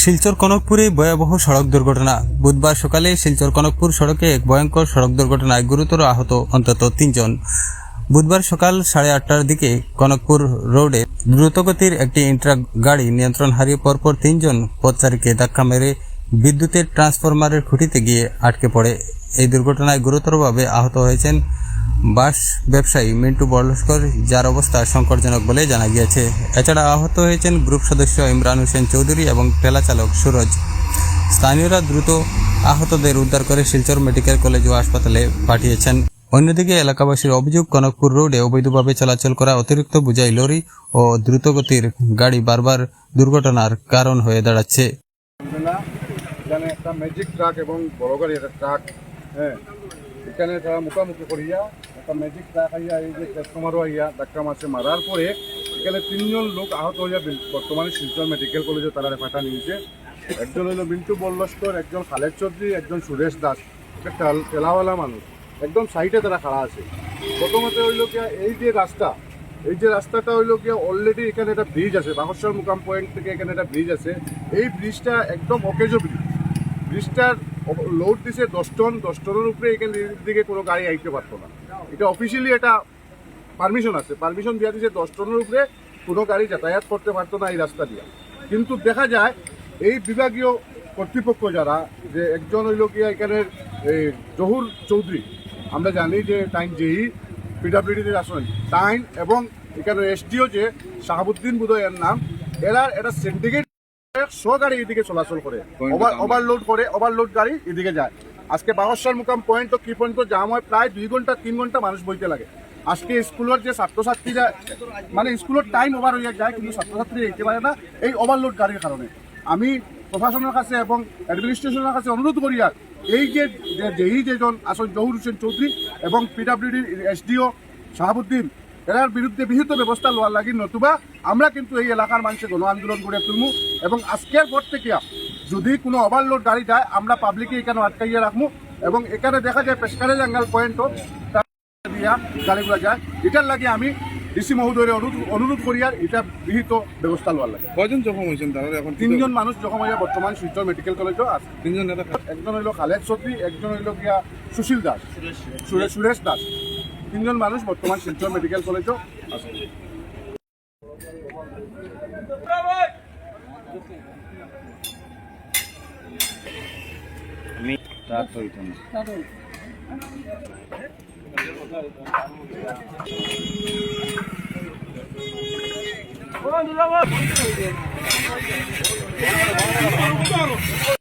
শিলচর কনকপুরে ভয়াবহ সড়ক দুর্ঘটনা। বুধবার সকালে শিলচর কনকপুর সড়কে এক ভয়ঙ্কর সড়ক দুর্ঘটনায় গুরুতর আহত অন্তত 3 জন। বুধবার সকাল 8:30টার দিকে কনকপুর রোডে দ্রুতগতির একটি ইন্ট্রাক গাড়ি নিয়ন্ত্রণ হারিয়ে পরপর 3 জন পথচারীকে ধাক্কা মেরে বিদ্যুতের ট্রান্সফরমারের খুঁটিতে গিয়ে আটকে পড়ে। এই দুর্ঘটনায় গুরুতরভাবে আহত হয়েছেন বাস ব্যবসায়ী মিন্টু বড়লস্কর, যার অবস্থা সংকটজনক বলে জানা গিয়েছে। এছাড়া আহত হয়েছেন গ্রুপ সদস্য ইমরান হোসেন চৌধুরী এবং ঠেলা চালক সুরজ। স্থানীয়রা দ্রুত আহতদের উদ্ধার করে শিলচর মেডিকেল কলেজ ও হাসপাতালে পাঠিয়েছেন। অন্যদিকে এলাকাবাসীর অভিযোগ, কনকপুর রোডে অবৈধভাবে চলাচল করা অতিরিক্ত বোঝাই লরি ও দ্রুতগতির গাড়ি বারবার দুর্ঘটনার কারণ হয়ে দাঁড়াচ্ছে। এখানে একটা ম্যাজিক ট্রাক এবং বড় গাড়ি একটা ট্রাক, এখানে তারা মুখোমুখি করিয়া একটা ম্যাজিক ট্রাক আইয়া এই যে কাস্টমারও আইয়া ধাক্কা মারছে। মারার পরে এখানে 3 জন লোক আহত হইয়া বর্তমানে শিলচর মেডিকেল কলেজে তারা রেফারটা নিয়েছে। একজন হইল মিন্টু বল্লস্কর, একজন খালেদ চৌধুরী, একজন সুরেশ দাস। একটা ঠেলাওয়ালা মানুষ একদম সাইডে তারা খাড়া আছে। প্রথমত হইল গিয়া এই যে রাস্তাটা হইল গিয়া অলরেডি এখানে একটা ব্রিজ আছে, বাগেশ্বর মুকাম পয়েন্ট থেকে এখানে একটা ব্রিজ আছে। এই ব্রিজটা একদম অকেজো ব্রিজটার লোড দিছে 10 টন। 10 টনের উপরে এখানে দিকে কোনো গাড়ি আইতে পারতো না। এটা অফিসিয়ালি এটা পারমিশন আছে, পারমিশন দিয়ে দিছে 10 টনের উপরে কোনো গাড়ি যাতায়াত করতে পারতো না এই রাস্তা দিয়ে। কিন্তু দেখা যায় এই বিভাগীয় কর্তৃপক্ষ যারা, যে একজন হইল গিয়া এখানের এই জহুর চৌধুরী, আমরা জানি যে টাইম যেই পিডাব্লিউডিতে আসেন টাইম, এবং এখানে এসডিও যে শাহাবুদ্দিন বুদয়ের নাম, এরা এটা সিন্ডিকেট 100 গাড়ি এদিকে চলাচল করে, ওভারলোড গাড়ি এদিকে যায়। আজকে বাগেশ্বর মুকাম পয়েন্ট তো কি পর্যন্ত জাম হয়, প্রায় 2 ঘন্টা 3 ঘন্টা মানুষ বইতে লাগে। আজকে স্কুলের যে ছাত্রছাত্রীরা, মানে স্কুলের টাইম ওভার হয়ে যায়, কিন্তু ছাত্রছাত্রী যেতে পারে না এই ওভারলোড গাড়ির কারণে। আমি প্রশাসনের কাছে এবং অ্যাডমিনিস্ট্রেশনের কাছে অনুরোধ করি, আর এই যেজন আসলে জহুর হোসেন চৌধুরী এবং পিডাব্লিউডি এসডিও শাহাবুদ্দিন, এরার বিরুদ্ধে বিহিত ব্যবস্থা লওয়ার লাগি, নতুবা আমরা কিন্তু এই এলাকার মানুষের গণ আন্দোলন করে তুলবো। এবং আজকের পর থেকে যদি কোনো ওভারলোড গাড়ি যায়, আমরা পাবলিকে এখানে আটকাইয়া রাখবো। এবং এখানে দেখা যায় পেশকারে জাঙ্গাল পয়েন্টও গাড়িগুলো যায়। এটার লাগে আমি ডিসি মহোদয়ের অনুরোধ করি, আর এটা বিহিত ব্যবস্থা লওয়ার লাগে। কয়জন জখম হয়েছেন তারা? এখন 3 জন মানুষ জখম হইয়া বর্তমান শিলচর মেডিকেল কলেজও আছে। 3 জন নেতা, একজন হইল খালেদ চৌধুরী, একজন হইল গিয়া সুশীল দাস, সুরেশ দাস। 3 জন মানুষ বর্তমান শিলচর মেডিকেল কলেজও আছে।